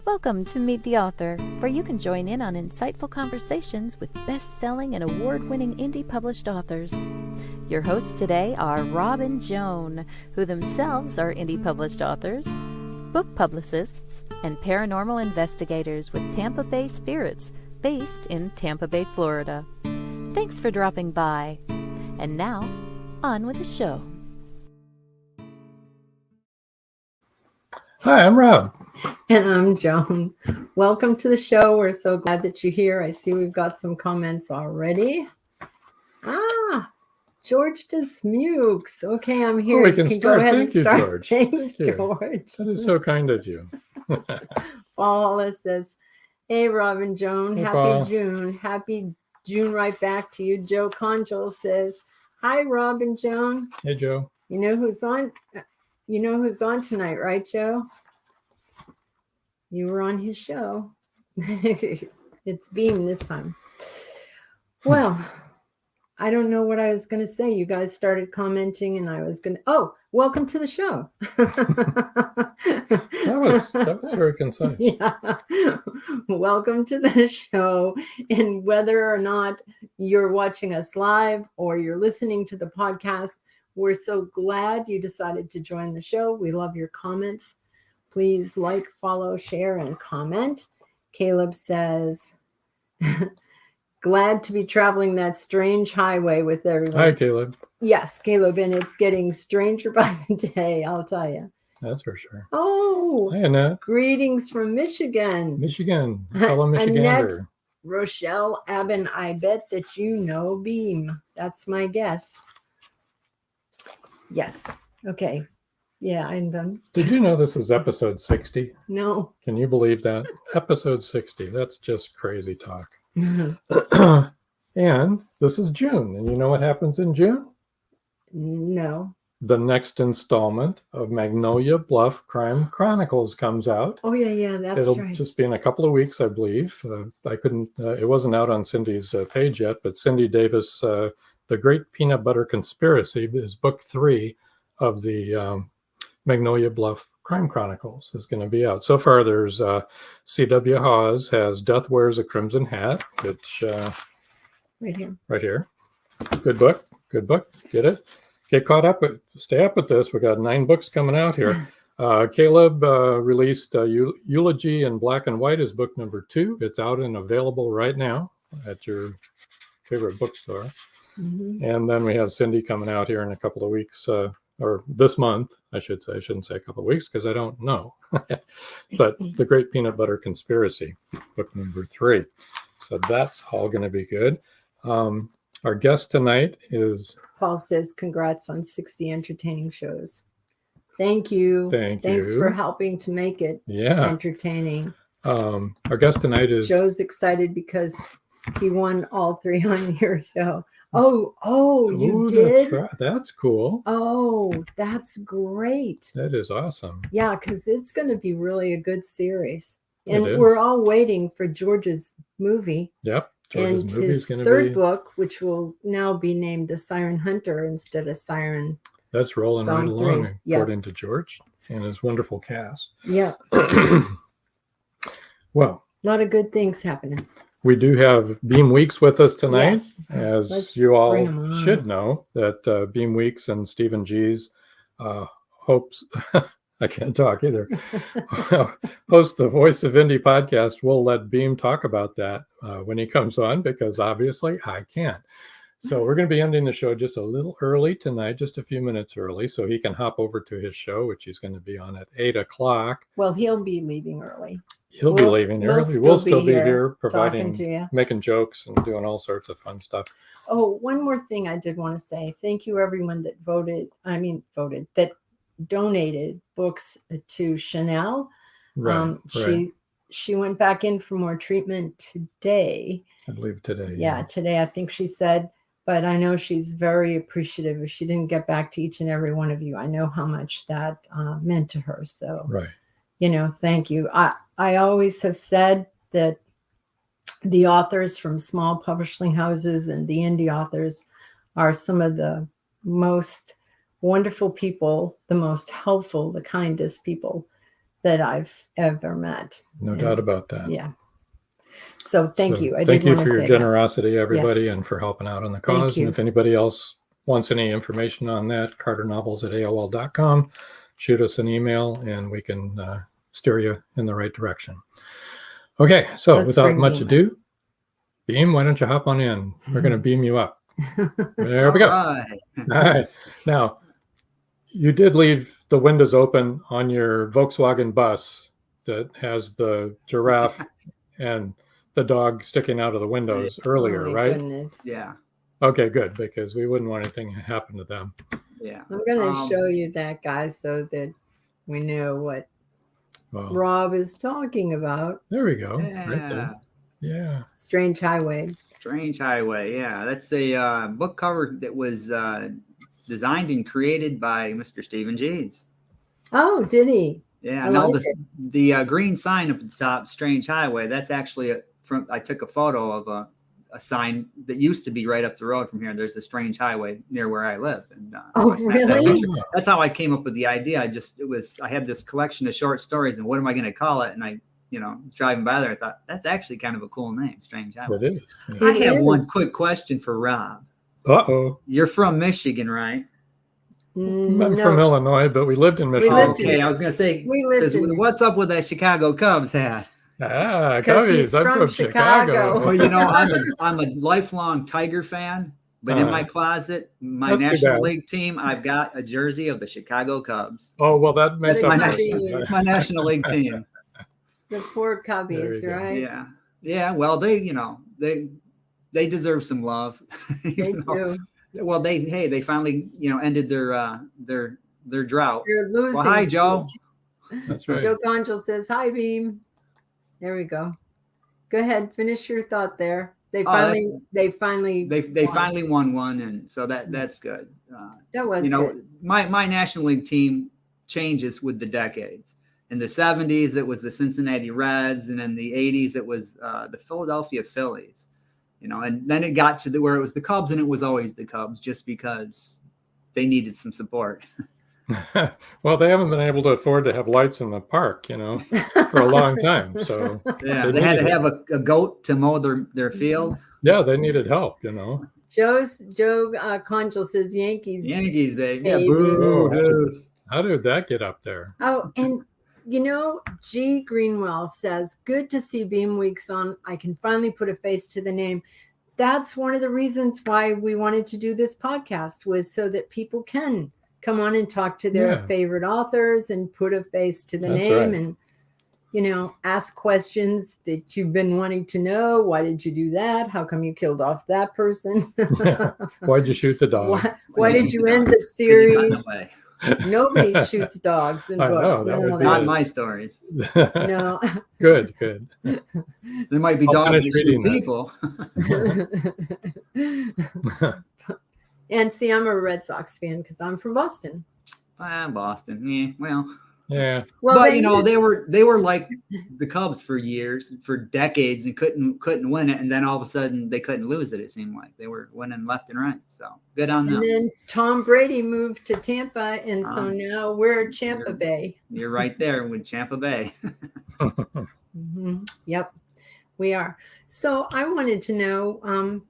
Welcome to Meet the Author, where you can join in on insightful conversations with best-selling and award-winning indie published authors. Your hosts today are Rob and Joan, who themselves are indie published authors, book publicists, and paranormal investigators with Tampa Bay Spirits, based in Tampa Bay, Florida. Thanks for dropping by. And now, on with the show. Hi, I'm Rob. And I'm Joan. Welcome to the show. We're so glad that you're here. I see we've got some comments already. George Desmukes. Okay, I'm here. Oh, we can go start. ahead Thank and start. You, George. Thanks, Thank you. George. That is so kind of you. Paula says, hey, Rob and Joan. Hey, Happy Paul. June. Happy June right back to you. Joe Conjul says, hi, Rob and Joan. Hey, Joe. You know who's on tonight, right, Joe? You were on his show. It's Beem this time. Well, I don't know what I was going to say. You guys started commenting and I was going to, welcome to the show. That was very concise. Yeah. Welcome to the show. And whether or not you're watching us live or you're listening to the podcast, we're so glad you decided to join the show. We love your comments. Please like, follow, share, and comment. Caleb says, glad to be traveling that strange highway with everyone. Hi, Caleb. Yes, Caleb, and it's getting stranger by the day, I'll tell you. That's for sure. Oh, Hi, Annette. greetings from Michigan. Michigan. Fellow Michigander. Annette, Rochelle, Abin, I bet that you know Beem. That's my guess. Yes. Okay. Yeah, I'm done. Did you know this is episode 60? No. Can you believe that? Episode 60. That's just crazy talk. And this is June. And you know what happens in June? No. The next installment of Magnolia Bluff Crime Chronicles comes out. Oh, yeah, that's It'll right. just be in a couple of weeks, I believe. I couldn't, it wasn't out on Cindy's page yet, but Cindy Davis, The Great Peanut Butter Conspiracy is book 3 of the Magnolia Bluff Crime Chronicles is going to be out. So far, there's C.W. Hawes has Death Wears a Crimson Hat, which right here. Good book. Get it? Get caught up. Stay up with this. We got 9 books coming out here. Caleb released Eulogy in Black and White as book number 2. It's out and available right now at your favorite bookstore. Mm-hmm. And then we have Cindy coming out here in a couple of weeks, or this month, I should say. I shouldn't say a couple of weeks because I don't know. But The Great Peanut Butter Conspiracy, book number 3. So that's all going to be good. Our guest tonight is... Paul says, congrats on 60 entertaining shows. Thank you. Thanks for helping to make it entertaining. Our guest tonight is... Joe's excited because he won all 3 on your show. Oh, you did? That's cool. Oh, that's great. That is awesome. Yeah, because it's going to be really a good series. And we're all waiting for George's movie. Yep. And his third book, which will now be named The Siren Hunter instead of Siren. That's rolling right along, according to George and his wonderful cast. Yeah. Well, a lot of good things happening. We do have Beem Weeks with us tonight. Yes. As you all should know, that Beem Weeks and Stephen G's hopes... I can't talk either. Host the Voice of Indie podcast. We'll let Beem talk about that when he comes on, because obviously I can't. So we're going to be ending the show just a little early tonight, just a few minutes early, so he can hop over to his show, which he's going to be on at 8 o'clock. Well, he'll be leaving early. He'll be leaving early. We'll still be here providing, making jokes and doing all sorts of fun stuff. Oh, one more thing I did want to say. Thank you, everyone that that donated books to Chanel. Right. She went back in for more treatment today. I believe today. Yeah, today I think she said, but I know she's very appreciative. If she didn't get back to each and every one of you, I know how much that meant to her. So, thank you. I always have said that the authors from small publishing houses and the indie authors are some of the most wonderful people, the most helpful, the kindest people that I've ever met. No doubt about that. Yeah. So thank you. Thank you for your generosity, everybody, Yes. and for helping out on the cause. And if anybody else wants any information on that, carternovels@aol.com, shoot us an email and we can steer you in the right direction. Okay, so without much ado, Beem, why don't you hop on in? We're going to beam you up. There we go. All right. Now, you did leave the windows open on your Volkswagen bus that has the giraffe and the dog sticking out of the windows earlier, right? Goodness. Yeah. Okay, good, because we wouldn't want anything to happen to them. Yeah. I'm going to show you that, guys, so that we know what Rob is talking about. There we go. Yeah. Right there. Yeah. Strange Hwy. Strange Hwy. Yeah. That's the book cover that was designed and created by Mr. Stephen Jeeves. Oh, did he? Yeah. Now the green sign up at the top, Strange Hwy, that's actually I took a photo of a sign that used to be right up the road from here. There's a Strange Hwy near where I live. And really? That's how I came up with the idea. I had this collection of short stories, and what am I going to call it? And I driving by there, I thought that's actually kind of a cool name, Strange Hwy. It is. I have one quick question for Rob. Uh-oh. You're from Michigan, right? I'm from Illinois, but we lived in Michigan. Okay, I was going to say, what's up with that Chicago Cubs hat? Cubbies. I'm from Chicago. Well, I'm a lifelong Tiger fan, but in my closet, my National League team, I've got a jersey of the Chicago Cubs. Oh, well, that makes sense. It's my National League team. The poor Cubbies, right? Yeah. Yeah. Well, they deserve some love. They do. Well, they finally, ended their drought. They're losing. Well, hi, Joe. That's right. Joe Conchel says, hi, Beem. There we go. Go ahead. Finish your thought there. They finally won one. And so that's good. That was good. My National League team changes with the decades. In the 70s, it was the Cincinnati Reds. And in the 80s, it was the Philadelphia Phillies. And then it got to where it was the Cubs, and it was always the Cubs just because they needed some support. Well, they haven't been able to afford to have lights in the park, for a long time. So yeah, they had to have a goat to mow their field. Yeah, they needed help, Joe Conchel says Yankees. Yankees, baby. Yeah, boo. How did that get up there? Oh, and G. Greenwell says, good to see Beem Weeks on. I can finally put a face to the name. That's one of the reasons why we wanted to do this podcast, was so that people can come on and talk to their favorite authors and put a face to the name and, ask questions that you've been wanting to know. Why did you do that? How come you killed off that person? Why'd you shoot the dog? Why did you end the series? Nobody shoots dogs in books. Not my stories. No. Good. There might be dogs that shoot people. And see, I'm a Red Sox fan because I'm from Boston. Boston. Yeah, well. Yeah. Well, but they were like the Cubs for years, for decades, and couldn't win it, and then all of a sudden they couldn't lose it. It seemed like they were winning left and right. So good on them. And then Tom Brady moved to Tampa, and so now we're Champa Bay. You're right there with Champa Bay. Mm-hmm. Yep, we are. So I wanted to know,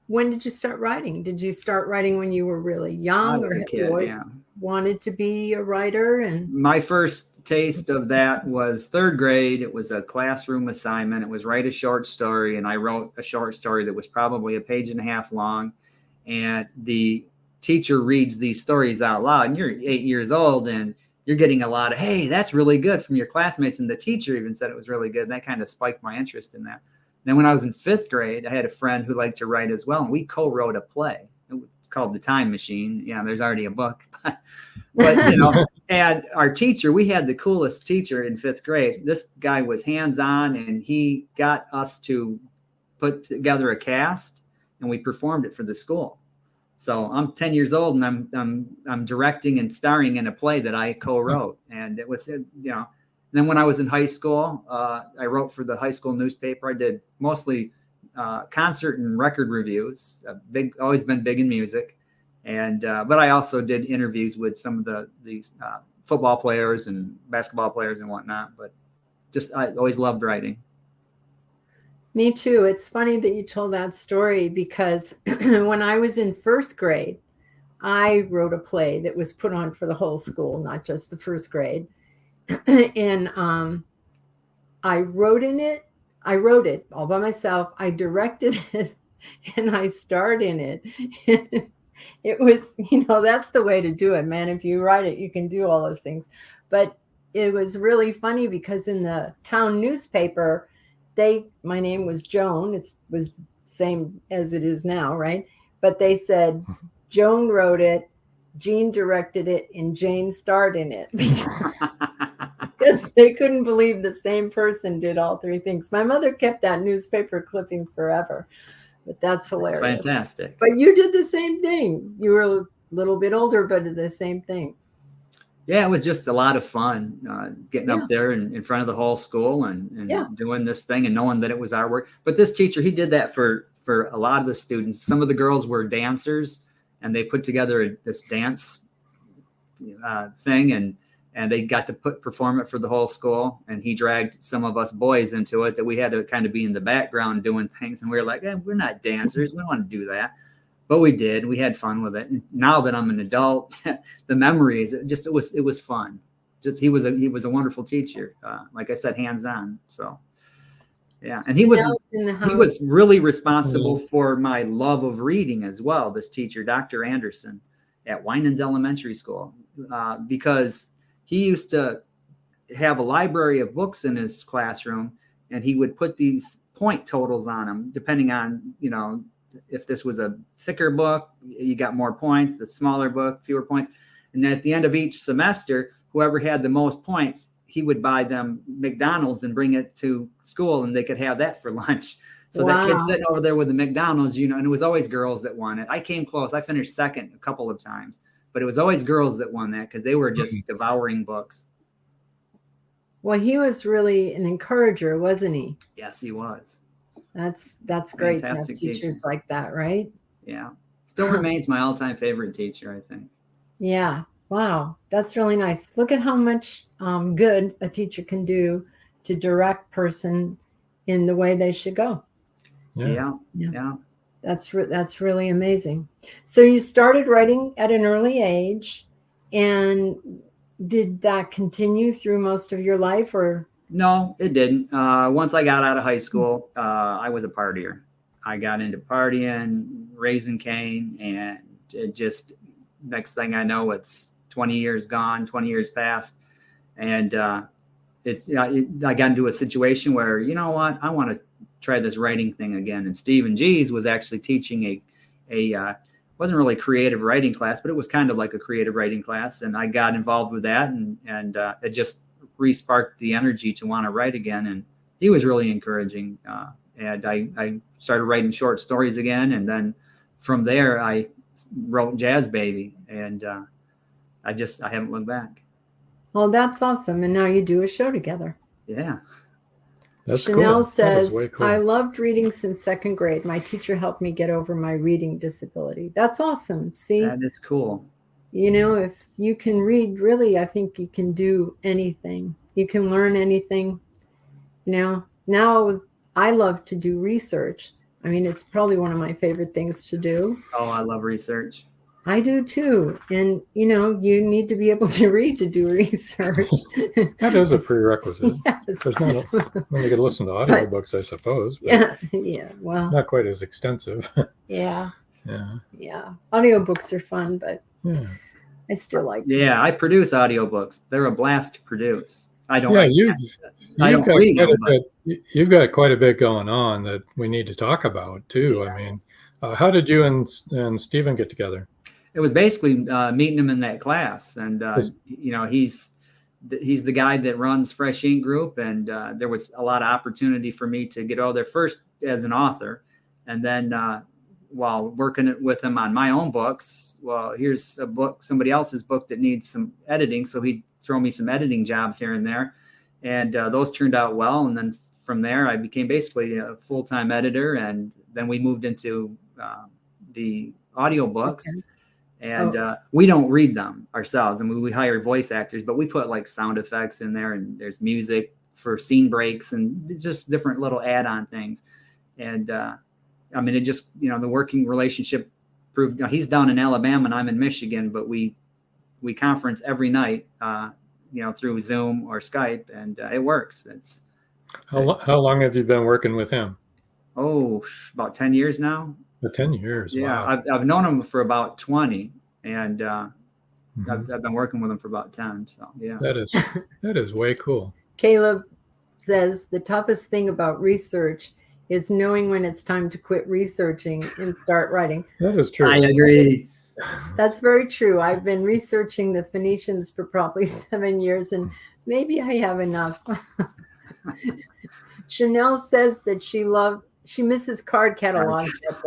when did you start writing? Did you start writing when you were really young, or have you always wanted to be a writer? And my first taste of that was third grade. It was a classroom assignment. It was write a short story, and I wrote a short story that was probably a page and a half long. And the teacher reads these stories out loud, and you're 8 years old, and you're getting a lot of, hey, that's really good from your classmates. And the teacher even said it was really good. And that kind of spiked my interest in that. Then when I was in fifth grade, I had a friend who liked to write as well, and we co-wrote a play. It was called The Time Machine. Yeah, there's already a book. But and our teacher, we had the coolest teacher in fifth grade. This guy was hands-on, and he got us to put together a cast, and we performed it for the school. So I'm 10 years old, and I'm directing and starring in a play that I co-wrote, and it was Then when I was in high school, I wrote for the high school newspaper. I did mostly concert and record reviews. Always been big in music, and but I also did interviews with some of the football players and basketball players and whatnot. But I always loved writing. Me too. It's funny that you told that story because when I was in first grade, I wrote a play that was put on for the whole school, not just the first grade. And I wrote it all by myself. I directed it and I starred in it. It was, that's the way to do it, man. If you write it, you can do all those things. But it was really funny because in the town newspaper, my name was Joan. It was same as it is now, right? But they said Joan wrote it, Jean directed it, and Jane starred in it. Because they couldn't believe the same person did all three things. My mother kept that newspaper clipping forever, but that's hilarious. Fantastic. But you did the same thing. You were a little bit older, but did the same thing. Yeah, it was just a lot of fun getting up there in front of the whole school and doing this thing and knowing that it was our work. But this teacher, he did that for a lot of the students. Some of the girls were dancers, and they put together this dance thing, and they got to perform it for the whole school. And he dragged some of us boys into it that we had to kind of be in the background doing things. And we were like, we're not dancers. We don't want to do that. But we did. We had fun with it. And now that I'm an adult, the memories, it was fun. He was a wonderful teacher. Like I said, hands-on. So yeah. And he was really responsible for my love of reading as well. This teacher, Dr. Anderson at Winans Elementary School, because he used to have a library of books in his classroom, and he would put these point totals on them, depending on, if this was a thicker book, you got more points, the smaller book, fewer points. And then at the end of each semester, whoever had the most points, he would buy them McDonald's and bring it to school, and they could have that for lunch. So that kid sitting over there with the McDonald's, and it was always girls that won it. I came close. I finished second a couple of times, but it was always girls that won that because they were just devouring books. Well, he was really an encourager, wasn't he? Yes, he was. That's great to have teachers like that, right? Yeah. Still remains my all-time favorite teacher, I think. Yeah. Wow. That's really nice. Look at how much good a teacher can do to direct person in the way they should go. Yeah. That's really amazing. So you started writing at an early age, and did that continue through most of your life, or? No, it didn't. Once I got out of high school, I was a partier. I got into partying, raising Cain, and it just, next thing I know, it's 20 years gone, 20 years past. And I got into a situation where, I want to try this writing thing again. And Stephen G's was actually teaching wasn't really a creative writing class, but it was kind of like a creative writing class. And I got involved with that, and it just re-sparked the energy to want to write again. And he was really encouraging. And I started writing short stories again. And then from there, I wrote Jazz Baby, and I haven't looked back. Well, that's awesome. And now you do a show together. Yeah. That's Chanel cool. says, Cool. I loved reading since second grade. My teacher helped me get over my reading disability. That's awesome. See? That is cool. If you can read, really, I think you can do anything. You can learn anything. Now I love to do research. I mean, it's probably one of my favorite things to do. Oh, I love research. I do too. And, you need to be able to read to do research. That is a prerequisite. Yes. There's you can listen to audiobooks, I suppose. But yeah. Well, not quite as extensive. Yeah. Yeah. Audiobooks are fun, but Yeah. I still like them. Yeah, I produce audiobooks. They're a blast to produce. I don't. Yeah, like you've got quite a bit going on that we need to talk about too. Yeah. I mean, how did you and Stephen get together? It was basically meeting him in that class, and he's the guy that runs Fresh Ink Group, and there was a lot of opportunity for me to get over there first as an author, and then while working with him on my own books, well, here's a book, somebody else's book that needs some editing, so he'd throw me some editing jobs here and there, and those turned out well, and then from there I became basically a full-time editor, and then we moved into the audiobooks. Okay. And we don't read them ourselves. I mean, we hire voice actors, but we put like sound effects in there, and there's music for scene breaks and just different little add-on things. And I mean, it just, you know, the working relationship proved, you know, he's down in Alabama and I'm in Michigan, but we conference every night, you know, through Zoom or Skype, and it works. It's how long have you been working with him? Oh, about 10 years now. 10 years. Yeah. Wow. I've known him for about 20, and I've been working with him for about 10. So yeah, that is way cool. Caleb says the toughest thing about research is knowing when it's time to quit researching and start writing. That is true. I agree. That's very true. I've been researching the Phoenicians for probably 7 years, and maybe I have enough. Chanel says that she misses card catalogs at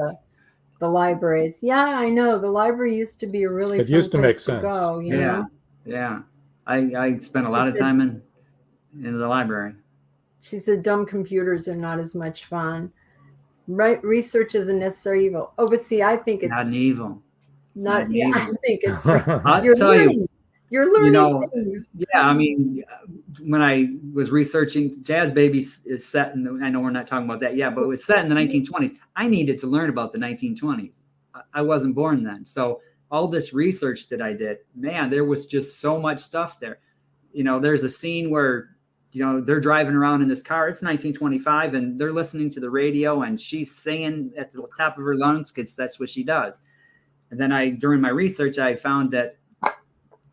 the libraries. Yeah, I know. The library used to be a really fun used to make place sense. to go. You know? Yeah. I spent a lot of time in the library. She said dumb computers are not as much fun. Right? Research is a necessary evil. Oh, but see, I think it's not an evil. I think it's I'll tell you. You're learning, you know, things. Yeah, I mean, when I was researching, Jazz Baby is set in I know we're not talking about that yet, but it's set in the 1920s. I needed to learn about the 1920s. I wasn't born then. So all this research that I did, man, there was just so much stuff there. You know, there's a scene where, you know, they're driving around in this car. It's 1925, and they're listening to the radio, and she's singing at the top of her lungs because that's what she does. And then during my research, I found that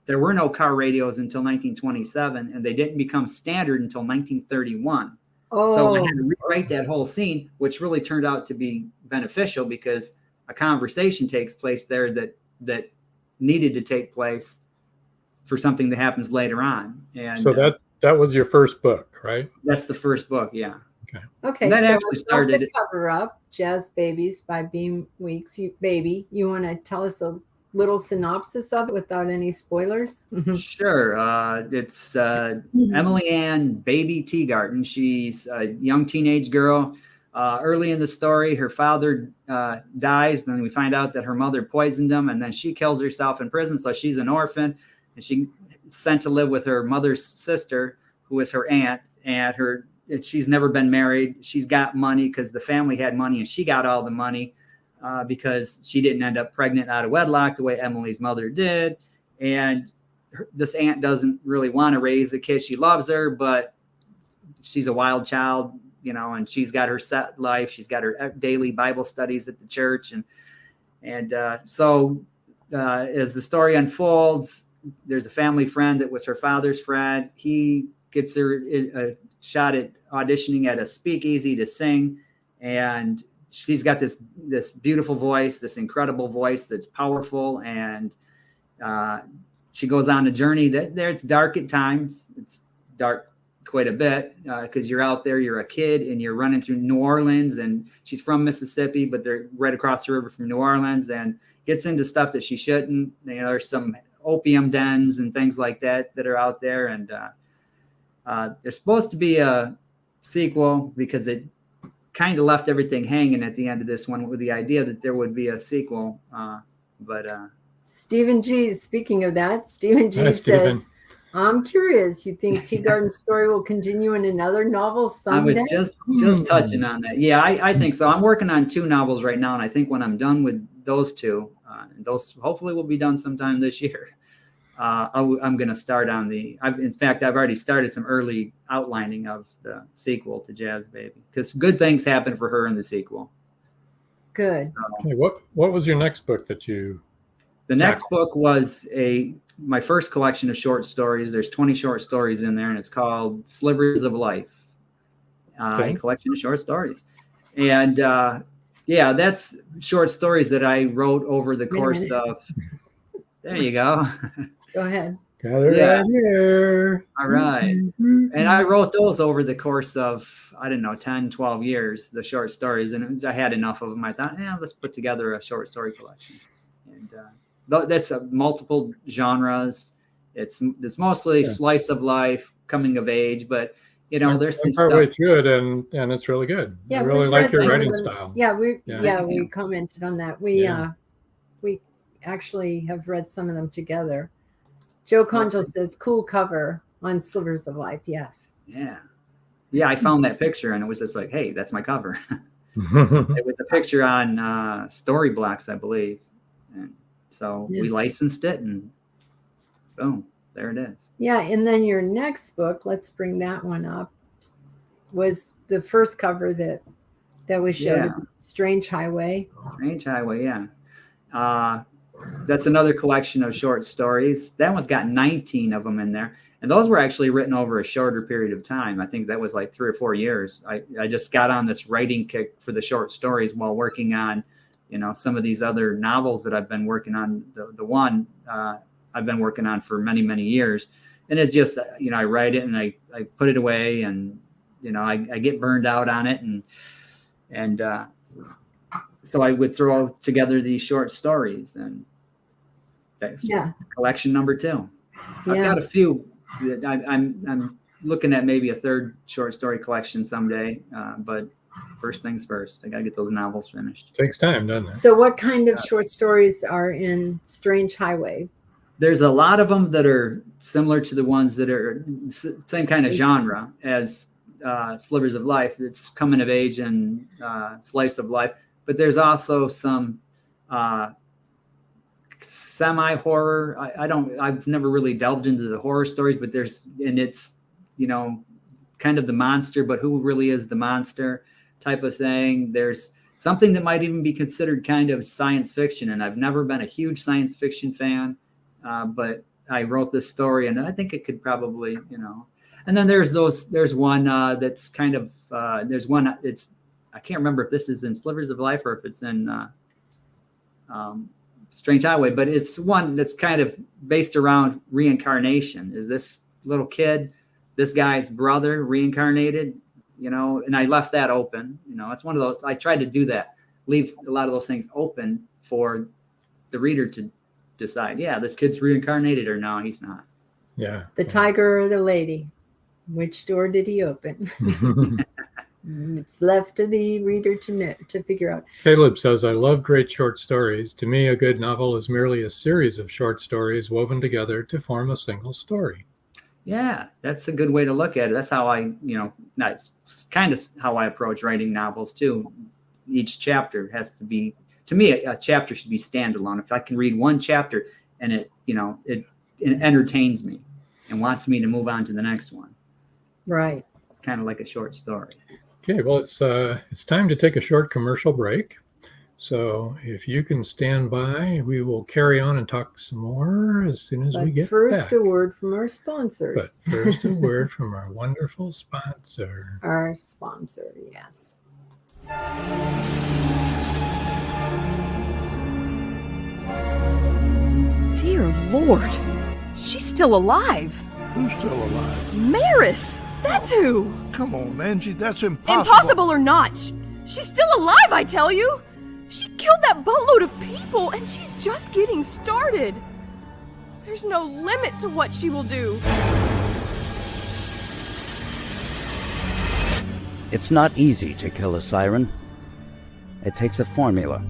there were no car radios until 1927, and they didn't become standard until 1931. Oh. So I had to rewrite that whole scene, which really turned out to be beneficial because a conversation takes place there that needed to take place for something that happens later on. And so that was your first book, right? That's the first book, yeah. Okay. And that so actually started the cover up, Jazz Babies by Beem Weeks. You want to tell us a little synopsis of it without any spoilers? Sure. It's Emily Ann Baby Teagarden. She's a young teenage girl. Early in the story, her father dies. Then we find out that her mother poisoned him, and then she kills herself in prison. So she's an orphan, and she's sent to live with her mother's sister, who is her aunt. And she's never been married. She's got money because the family had money, and she got all the money. Because she didn't end up pregnant out of wedlock the way Emily's mother did. And this aunt doesn't really want to raise the kid. She loves her, but she's a wild child, you know, and she's got her set life. She's got her daily Bible studies at the church. And so as the story unfolds, there's a family friend that was her father's friend. He gets her a shot at auditioning at a speakeasy to sing. And she's got this beautiful voice, this incredible voice that's powerful, and she goes on a journey that it's dark at times. It's dark quite a bit because you're out there, you're a kid, and you're running through New Orleans, and she's from Mississippi, but they're right across the river from New Orleans, and gets into stuff that she shouldn't. You know, there's some opium dens and things like that are out there, and there's supposed to be a sequel because it kind of left everything hanging at the end of this one with the idea that there would be a sequel. But Stephen G, speaking of that, Stephen G says, I'm curious, you think Teagarden's story will continue in another novel someday? I was just touching on that. Yeah, I think so. I'm working on 2 novels right now, and I think when I'm done with those 2, and those hopefully will be done sometime this year, I'm going to start on in fact, I've already started some early outlining of the sequel to Jazz Baby because good things happen for her in the sequel. Good. So, okay, what was your next book that you? The next book was my first collection of short stories. There's 20 short stories in there, and it's called Slivers of Life, a collection of short stories. And that's short stories that I wrote over the course of. There you go. Go ahead. Got it right here. All right. And I wrote those over the course of, 10, 12 years, the short stories. And I had enough of them. I thought, let's put together a short story collection. And that's multiple genres. It's mostly slice of life, coming of age, but there's some partway stuff through it, and it's really good. Yeah, I really like your writing style. Yeah, we commented on that. actually have read some of them together. Joe Conjo says, cool cover on Slivers of Life. Yes. Yeah. Yeah, I found that picture and it was just like, hey, that's my cover. It was a picture on Storyblocks, I believe. And so we licensed it and boom, there it is. Yeah, and then your next book, let's bring that one up, was the first cover that we showed, Strange Hwy. Strange Hwy, yeah. That's another collection of short stories. That one's got 19 of them in there. And those were actually written over a shorter period of time. I think that was like 3 or 4 years. I just got on this writing kick for the short stories while working on, some of these other novels that I've been working on. The one I've been working on for many, many years. And it's just, I write it and I put it away and, I get burned out on it. And so I would throw together these short stories and collection number 2. I've got a few. I'm looking at maybe a third short story collection someday, but first things first, I got to get those novels finished. Takes time, doesn't it? So what kind of short stories are in Strange Hwy? There's a lot of them that are similar to the ones that are same kind of genre as Slivers of Life. It's coming of age and slice of life, but there's also some semi-horror. I've never really delved into the horror stories, but it's, kind of the monster, but who really is the monster type of thing. There's something that might even be considered kind of science fiction. And I've never been a huge science fiction fan, but I wrote this story and I think it could probably, and then there's one that's kind of, there's one, I can't remember if this is in Slivers of Life or if it's in Strange Hwy, but it's one that's kind of based around reincarnation. Is this little kid, this guy's brother reincarnated, and I left that open. It's one of those, I tried to do that, leave a lot of those things open for the reader to decide, this kid's reincarnated or no, he's not. Yeah. The tiger or the lady, which door did he open? It's left to the reader to figure out. Caleb says, I love great short stories. To me, a good novel is merely a series of short stories woven together to form a single story. Yeah, that's a good way to look at it. That's how that's kind of how I approach writing novels too. Each chapter has to be, to me, a chapter should be standalone. If I can read one chapter and it entertains me and wants me to move on to the next one. Right. It's kind of like a short story. Okay, well, it's time to take a short commercial break. So if you can stand by, we will carry on and talk some more as soon as we get first, back. a word from our sponsors. But first, a word from our wonderful sponsor. Our sponsor, yes. Dear Lord, she's still alive. Who's still alive? Maris, that's who. Come on, Angie, that's impossible. Impossible or not, she's still alive, I tell you. She killed that boatload of people, and she's just getting started. There's no limit to what she will do. It's not easy to kill a siren. It takes a formula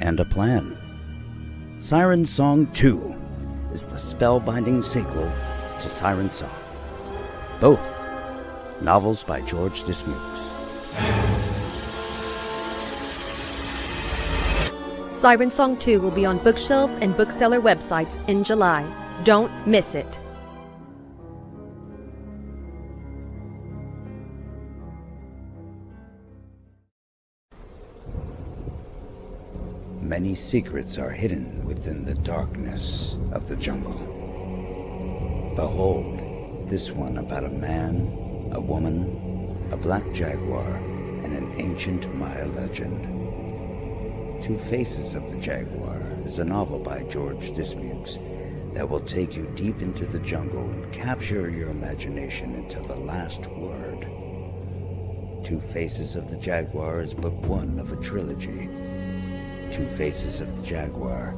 and a plan. Siren Song 2 is the spellbinding sequel to Siren Song. Both novels by George Dismukes. Siren Song 2 will be on bookshelves and bookseller websites in July. Don't miss it. Many secrets are hidden within the darkness of the jungle. Behold, this one about a man, a woman, a black jaguar, and an ancient Maya legend. Two Faces of the Jaguar is a novel by George Dismukes that will take you deep into the jungle and capture your imagination until the last word. Two Faces of the Jaguar is book 1 of a trilogy. Two Faces of the Jaguar,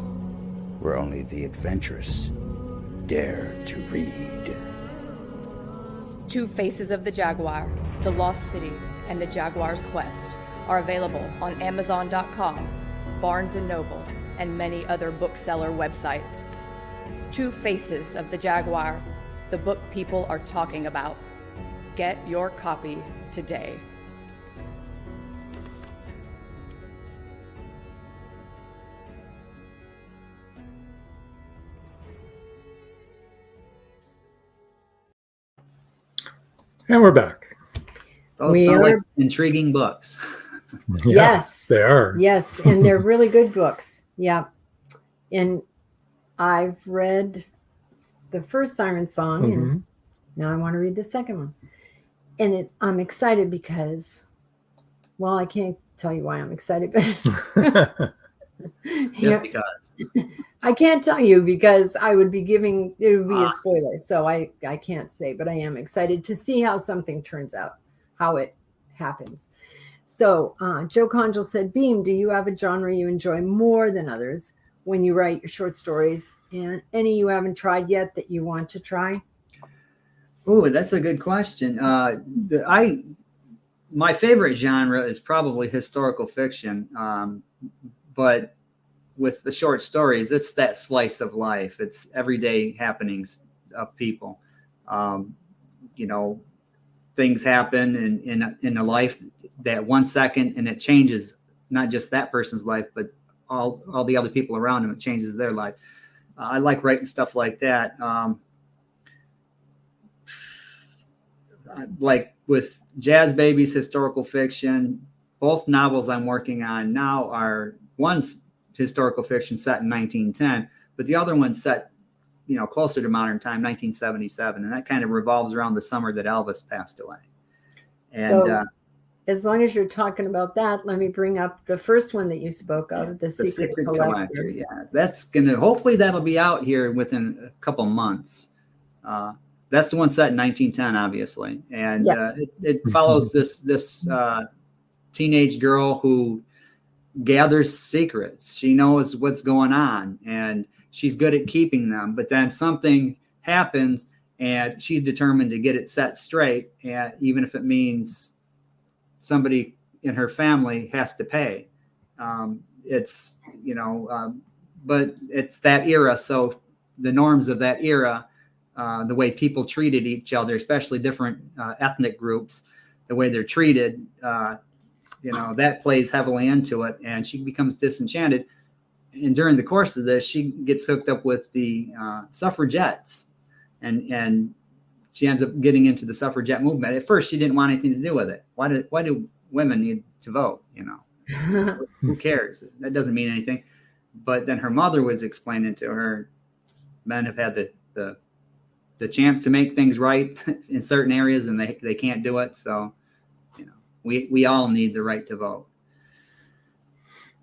where only the adventurous dare to read. Two Faces of the Jaguar, The Lost City, and The Jaguar's Quest are available on Amazon.com, Barnes & Noble, and many other bookseller websites. Two Faces of the Jaguar, the book people are talking about. Get your copy today. And we're back. Those sound like intriguing books. Yeah, Yes, they are. Yes, and they're really good books. Yeah, and I've read the first Siren Song, and now I want to read the second one. And I'm excited because, well, I can't tell you why I'm excited, but just because. I can't tell you because it would be a spoiler. So I can't say, but I am excited to see how something turns out, how it happens. So Joe Conjal said, Beem, do you have a genre you enjoy more than others when you write your short stories, and any you haven't tried yet that you want to try? Oh, that's a good question. My favorite genre is probably historical fiction, but with the short stories, it's that slice of life. It's everyday happenings of people. Things happen in a life that 1 second, and it changes not just that person's life, but all the other people around them. It changes their life. I like writing stuff like that. Like with Jazz Baby's historical fiction, both novels I'm working on now are, one's historical fiction set in 1910, but the other one's set, closer to modern time, 1977. And that kind of revolves around the summer that Elvis passed away. And so, as long as you're talking about that, let me bring up the first one that you spoke of, The Secret Collector. Yeah, that's hopefully that'll be out here within a couple months. That's the one set in 1910, obviously. And it follows this teenage girl who gathers secrets. She knows what's going on, and she's good at keeping them. But then something happens, and she's determined to get it set straight, and even if it means somebody in her family has to pay. But it's that era. So the norms of that era, the way people treated each other, especially different ethnic groups, the way they're treated, that plays heavily into it. And she becomes disenchanted. And during the course of this, she gets hooked up with the suffragettes, and she ends up getting into the suffragette movement. At first, she didn't want anything to do with it. Why do women need to vote? Who cares? That doesn't mean anything. But then her mother was explaining to her, men have had the chance to make things right in certain areas, and they can't do it. So, we all need the right to vote.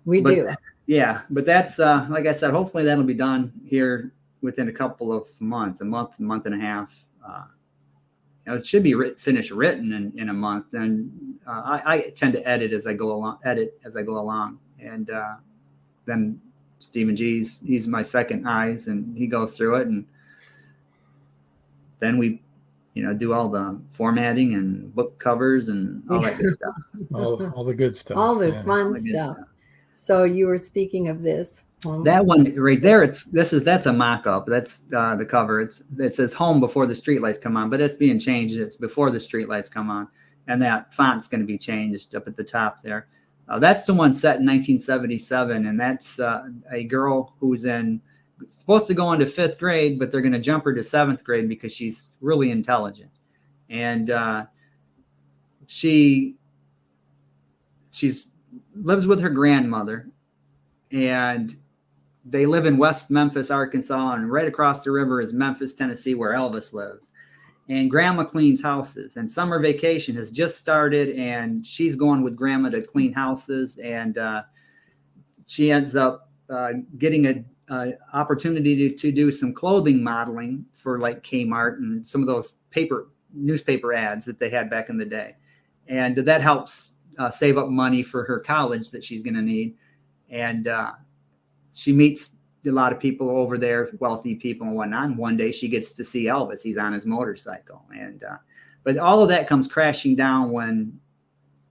We do. Yeah, but that's like I said, hopefully that'll be done here within a couple of months, a month and a half. It should be finished written in a month. And I tend to edit as I go along. And then Stephen G's, he's my second eyes, and he goes through it, and then we do all the formatting and book covers and all that good stuff. all the good stuff. All the fun stuff. So you were speaking of this. That one right there, that's a mock-up. That's the cover. It says "Home Before the Streetlights Come On," but it's being changed. It's "Before the Streetlights Come On," and that font's going to be changed up at the top there. That's the one set in 1977, and that's a girl who's supposed to go into 5th grade, but they're going to jump her to 7th grade because she's really intelligent, and she lives with her grandmother, and they live in West Memphis, Arkansas, and right across the river is Memphis, Tennessee, where Elvis lives. And Grandma cleans houses, and summer vacation has just started, and she's going with Grandma to clean houses, and she ends up getting an opportunity to do some clothing modeling for like Kmart and some of those newspaper ads that they had back in the day. And that helps save up money for her college that she's going to need. And she meets a lot of people over there, wealthy people and whatnot. And one day she gets to see Elvis. He's on his motorcycle. And but all of that comes crashing down when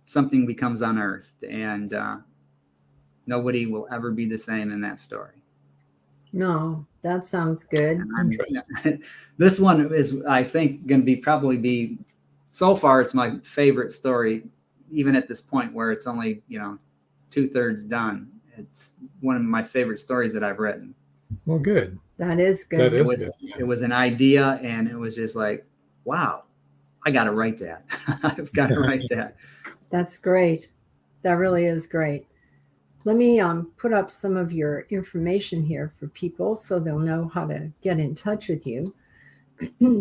something becomes unearthed. And nobody will ever be the same in that story. No, that sounds good. This one is, I think, going to probably be, so far, it's my favorite story, even at this point where it's only, 2/3 done. It's one of my favorite stories that I've written. Well, good. That is good. It was an idea, and it was just like, wow, I got to write that. I've got to write that. That's great. That really is great. Let me put up some of your information here for people so they'll know how to get in touch with you.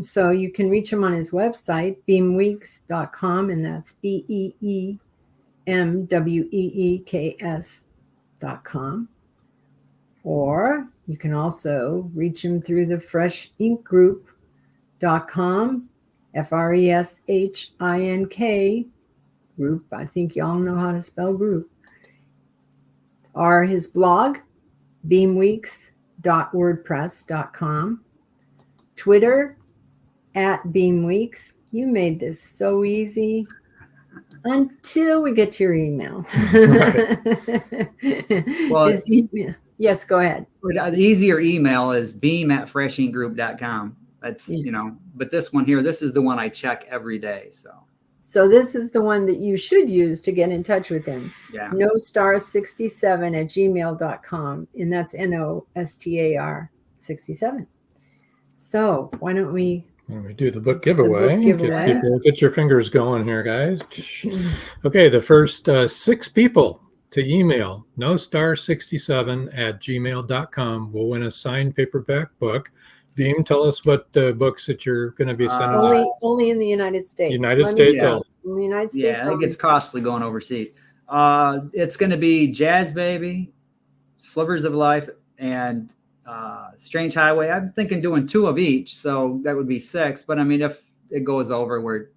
So you can reach him on his website, beemweeks.com, and that's BEEMWEEKS.com. Or you can also reach him through the freshinkgroup.com, FRESHINK group. I think y'all know how to spell group. Or his blog, beemweeks.wordpress.com. Twitter, @BeemWeeks. You made this so easy until we get to your email. Well, his email. Yes, go ahead. The easier email is beem@freshinkgroup.com. That's, but this one here, this is the one I check every day. So this is the one that you should use to get in touch with him. Yeah. nostar67@gmail.com. And that's NOSTAR 67. So why don't we do the book giveaway? Get your fingers going here, guys. Okay, the first 6 people to email nostar67@gmail.com will win a signed paperback book. Beem, tell us what books that you're going to be sending. Only in the United States. United States. In the United States. Yeah, it gets costly going overseas. It's going to be Jazz Baby, Slivers of Life, and Strange Hwy. I'm thinking doing 2 of each, so that would be 6. But I mean, if it goes over where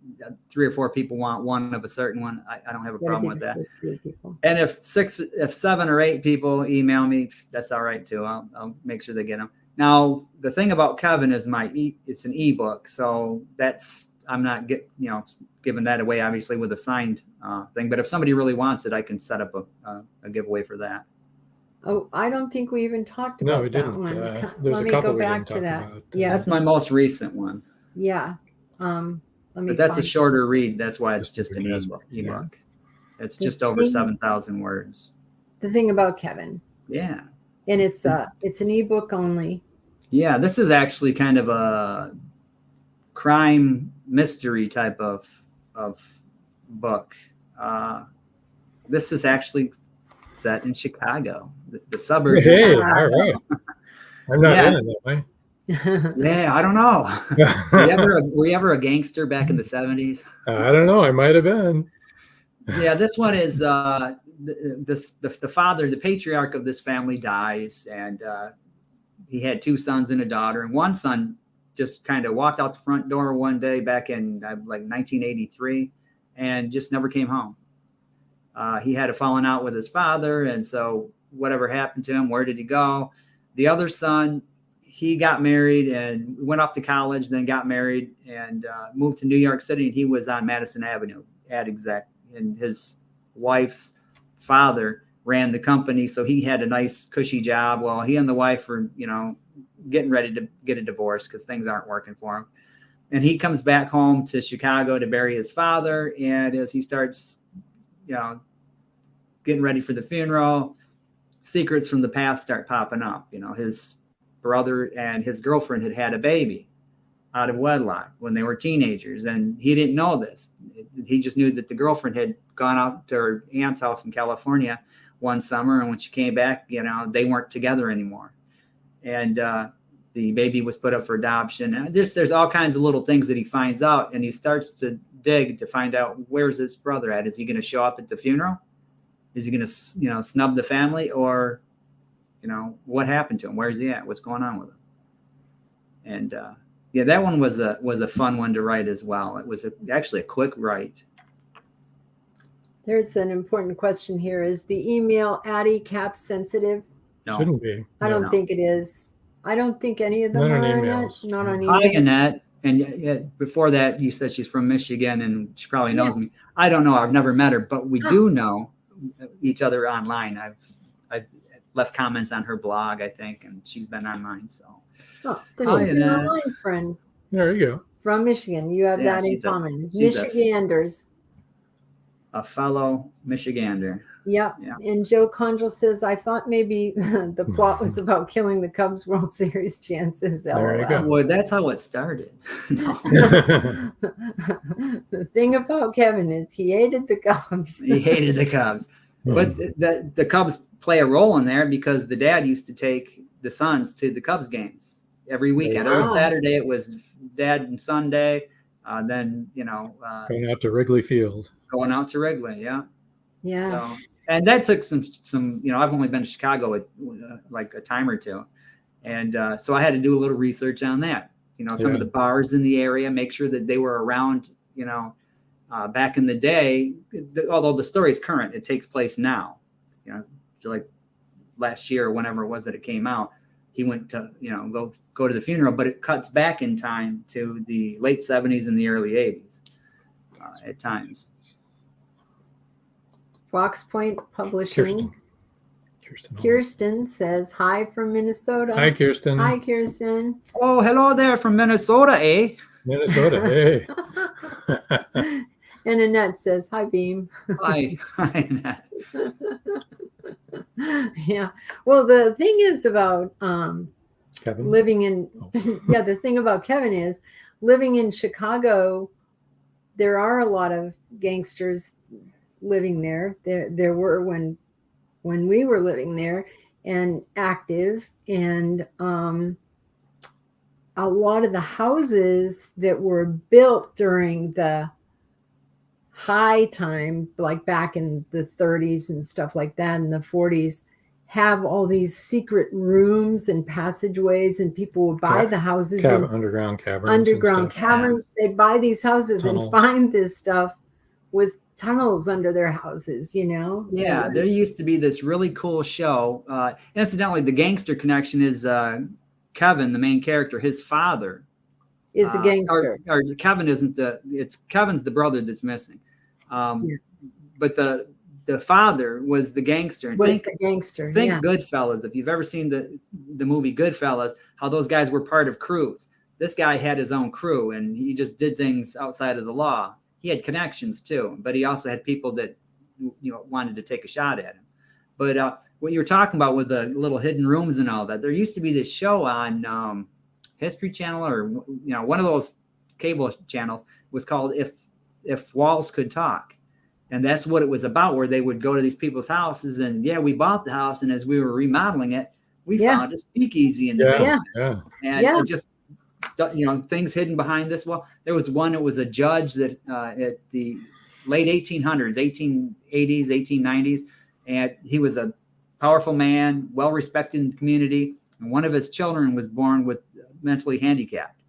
3 or 4 people want one of a certain one, I don't have a problem with that. And if 7 or 8 people email me, that's all right too. I'll make sure they get them. Now, the thing about Kevin is it's an ebook, so I'm not giving that away, obviously, with a signed thing. But if somebody really wants it, I can set up a giveaway for that. Oh, I don't think we even talked about that one. Let me go back to that. Yeah, that's my most recent one. Yeah. But that's a shorter read. That's why it's just an ebook. Yeah. It's just over 7,000 words. The thing about Kevin. Yeah. And it's an ebook only. Yeah, this is actually kind of a crime mystery type of book. This is actually set in Chicago, the suburbs. Hey, all right. I'm not in it that way. Yeah, I don't know. Were you ever a gangster back in the 70s? I don't know. I might have been. Yeah, this one is the father, the patriarch of this family dies, and he had 2 sons and a daughter, and one son just kind of walked out the front door one day back in like 1983 and just never came home. He had a falling out with his father, and so whatever happened to him, where did he go? The other son, he got married and went off to college, then got married and moved to New York City, and he was on Madison Avenue, ad exec, and his wife's father ran the company, so he had a nice cushy job while he and the wife were, getting ready to get a divorce because things aren't working for him. And he comes back home to Chicago to bury his father, and as he starts getting ready for the funeral, secrets from the past start popping up. His brother and his girlfriend had a baby out of wedlock when they were teenagers, and he didn't know this. He just knew that the girlfriend had gone out to her aunt's house in California one summer, and when she came back, they weren't together anymore, and the baby was put up for adoption. And there's all kinds of little things that he finds out, and he starts to dig to find out, where's his brother at? Is he going to show up at the funeral? Is he going to snub the family, or what happened to him? Where's he at? What's going on with him? And that one was a fun one to write as well. It was actually a quick write. There's an important question here. Is the email Addie cap sensitive? No. Shouldn't be. I don't think it is. I don't think any of them Not on are emails. Not on Hi, emails. Annette. And before that, you said she's from Michigan, and she probably knows me. I don't know. I've never met her, but we do know each other online. I've I've left comments on her blog, I think, and she's been on mine. So, so Hi, she's an Annette. online friend There you go. from Michigan. You have Yeah, that in she's common. she's a- Michiganders. a fellow Michigander. Yep. Yeah. And Joe Condrel says, I thought maybe the plot was about killing the Cubs World Series chances. There you LOL. go. Well, that's how it started. No. The thing about Kevin is he hated the Cubs. He hated the Cubs. But the Cubs play a role in there because the dad used to take the sons to the Cubs games every weekend. Every Saturday it was Dad and Son Day. Then, going out to Wrigley Field. Going out to Wrigley, yeah. Yeah. So, and that took some. I've only been to Chicago like a time or two, and so I had to do a little research on that. Some of the bars in the area, make sure that they were around. Back in the day, although the story is current, it takes place now. Like last year or whenever it was that it came out, he went to go to the funeral, but it cuts back in time to the late 70s and the early 80s at times. Fox Point Publishing. Kirsten says, hi from Minnesota. Hi, Kirsten. Hi, Kirsten. Oh, hello there from Minnesota, eh? Minnesota, hey. And Annette says, hi, Beem. Hi, Annette. Yeah. Well, the thing is about Kevin? living in, the thing about Kevin is living in Chicago, there are a lot of gangsters living there. There were when we were living there and active, and a lot of the houses that were built during the high time, like back in the 30s and stuff like that, in the 40s, have all these secret rooms and passageways, and people would buy the houses in underground caverns. Underground caverns. They'd buy these houses and find this stuff with tunnels under their houses, Yeah, there used to be this really cool show. Incidentally, the gangster connection is Kevin, the main character. His father is a gangster. Or Kevin isn't it's Kevin's the brother that's missing. But the father was the gangster. Think Goodfellas. If you've ever seen the movie Goodfellas, how those guys were part of crews. This guy had his own crew, and he just did things outside of the law. He had connections too, but he also had people that wanted to take a shot at him. But what you were talking about with the little hidden rooms and all that, there used to be this show on History Channel or one of those cable channels, was called If Walls Could Talk. And that's what it was about, where they would go to these people's houses, and we bought the house, and as we were remodeling it, we found a speakeasy in the basement. It just things hidden behind this wall. There was one, it was a judge that at the late 1800s, 1880s, 1890s, and he was a powerful man, well respected in the community, and one of his children was born with mentally handicapped,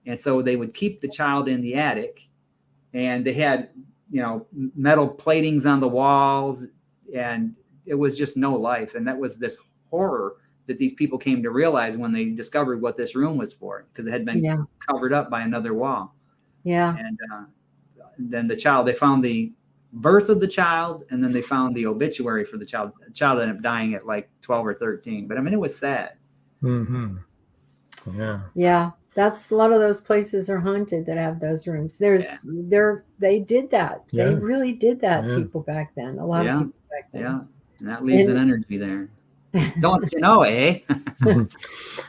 and so they would keep the child in the attic, and they had metal platings on the walls, and it was just no life. And that was this horror that these people came to realize when they discovered what this room was for, because it had been covered up by another wall. And then they found the birth of the child, and then they found the obituary for the child. The child ended up dying at like 12 or 13. But I mean, it was sad. Mm-hmm. Yeah. That's a lot of those places are haunted that have those rooms. They did that. Yeah. They really did that. People back then. A lot of people back then. Yeah. And that leaves an energy there. Don't you know, eh?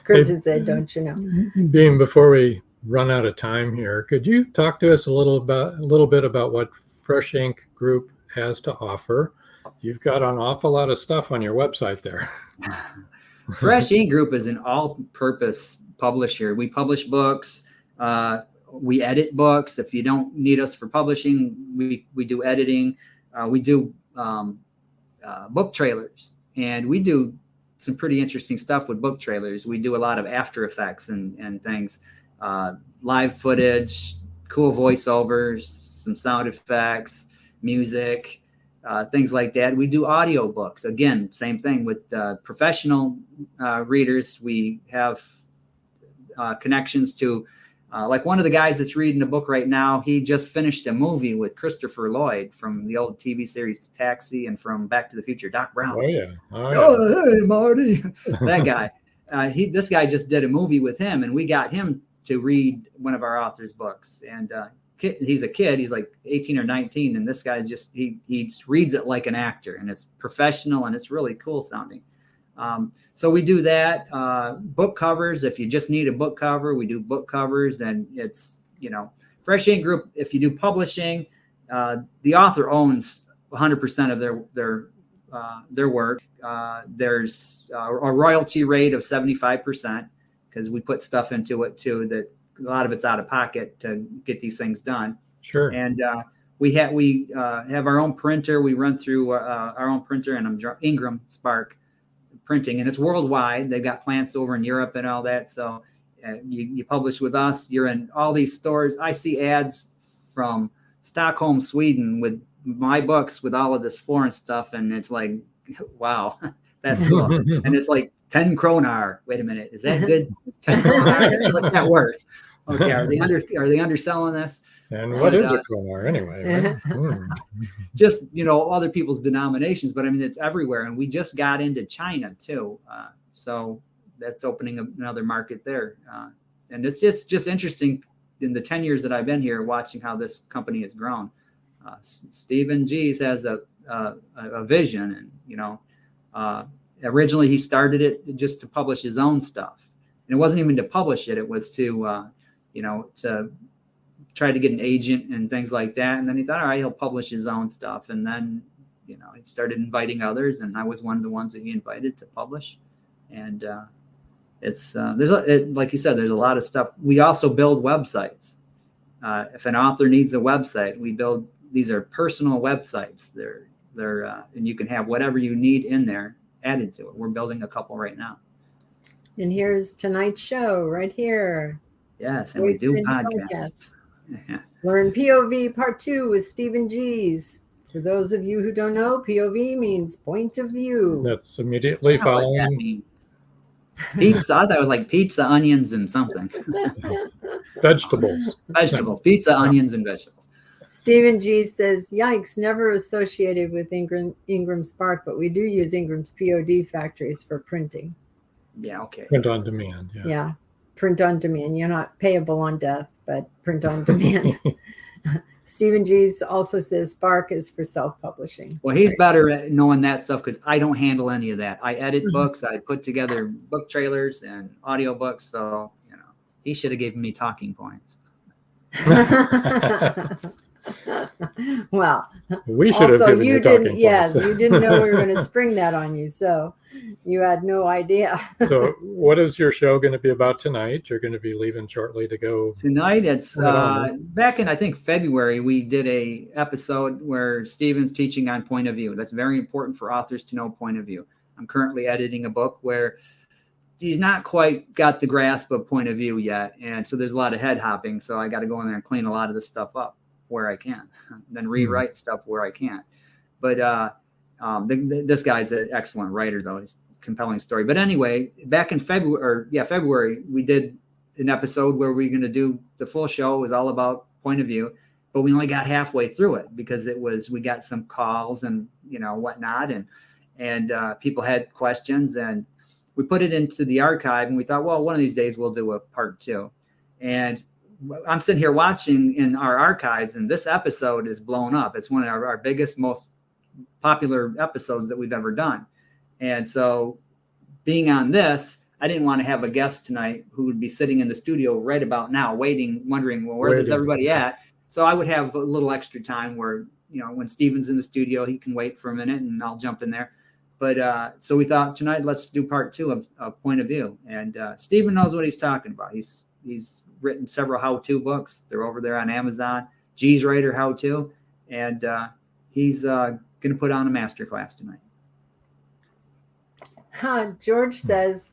Christian said, don't you know? Beem, before we run out of time here, could you talk to us a little bit about what Fresh Ink Group has to offer? You've got an awful lot of stuff on your website there. Fresh Ink Group is an all-purpose publisher. We publish books. We edit books. If you don't need us for publishing, we do editing. We do book trailers, and we do some pretty interesting stuff with book trailers. We do a lot of After Effects and things, live footage, cool voiceovers, some sound effects, music, things like that. We do audio books. Again, same thing with professional readers. We have connections to Like one of the guys that's reading a book right now, he just finished a movie with Christopher Lloyd from the old TV series Taxi and from Back to the Future, Doc Brown. Oh, yeah. Oh, hey, Marty. That guy. This guy just did a movie with him, and we got him to read one of our author's books. And he's a kid. He's like 18 or 19, and this guy just he reads it like an actor, and it's professional, and it's really cool sounding. So we do that. Book covers. If you just need a book cover, we do book covers. And it's, Fresh Ink Group, if you do publishing, the author owns 100% of their work. There's a royalty rate of 75% because we put stuff into it too, that a lot of it's out of pocket to get these things done. Sure. And we have our own printer. We run through our own printer, and Ingram Spark printing, and it's worldwide. They've got plants over in Europe and all that. So you publish with us. You're in all these stores. I see ads from Stockholm, Sweden, with my books with all of this foreign stuff, and it's like, wow, that's cool. And it's like 10 kroner. Wait a minute, is that good? It's 10 kroner. What's that worth? Okay, are they underselling this? And what is a kroner anyway? Right? Just, other people's denominations, but I mean, it's everywhere. And we just got into China too. So that's opening up another market there. And it's just interesting in the 10 years that I've been here, watching how this company has grown. Stephen G's has a vision, and, originally he started it just to publish his own stuff. And it wasn't even to publish it. It was to try to get an agent and things like that. And then he thought, all right, he'll publish his own stuff. And then, he started inviting others, and I was one of the ones that he invited to publish. And like you said, there's a lot of stuff. We also build websites. If an author needs a website, we build. These are personal websites. They're and you can have whatever you need in there added to it. We're building a couple right now. And here's tonight's show right here. Yes, and we do podcasts. Yeah. We're in POV Part 2 with Stephen G's. For those of you who don't know, POV means point of view. That's immediately following. That means. Pizza. I thought it was like pizza, onions, and something. Vegetables. Pizza, onions, and vegetables. Stephen G says, yikes, never associated with Ingram Spark, but we do use Ingram's POD factories for printing. Yeah, okay. Print on demand. Yeah, print on demand. You're not payable on death, but print on demand. Stephen G's also says Spark is for self-publishing. Well, he's better at knowing that stuff because I don't handle any of that. I edit books. I put together book trailers and audiobooks. So, he should have given me talking points. Well, we should have given you talking points. Yes, you didn't know we were going to spring that on you, so you had no idea. So what is your show going to be about tonight? You're going to be leaving shortly to go. Tonight, it's back in, I think, February, we did a episode where Stephen's teaching on point of view. That's very important for authors to know point of view. I'm currently editing a book where he's not quite got the grasp of point of view yet. And so there's a lot of head hopping. So I got to go in there and clean a lot of this stuff up where I can, then rewrite stuff where I can't. But this guy's an excellent writer, though. It's a compelling story. But anyway, back in February, we did an episode where we were going to do the full show. It was all about point of view, but we only got halfway through it because we got some calls and whatnot, and people had questions, and we put it into the archive, and we thought, well, one of these days we'll do a part 2. And I'm sitting here watching in our archives, and this episode is blown up. It's one of our biggest, most popular episodes that we've ever done. And so being on this, I didn't want to have a guest tonight who would be sitting in the studio right about now, wondering, well, where is everybody at? So I would have a little extra time where, when Stephen's in the studio, he can wait for a minute and I'll jump in there. But so we thought tonight, let's do part 2 of point of view. And Stephen knows what he's talking about. He's written several how-to books. They're over there on Amazon. G's writer how-to. And he's going to put on a masterclass tonight. George says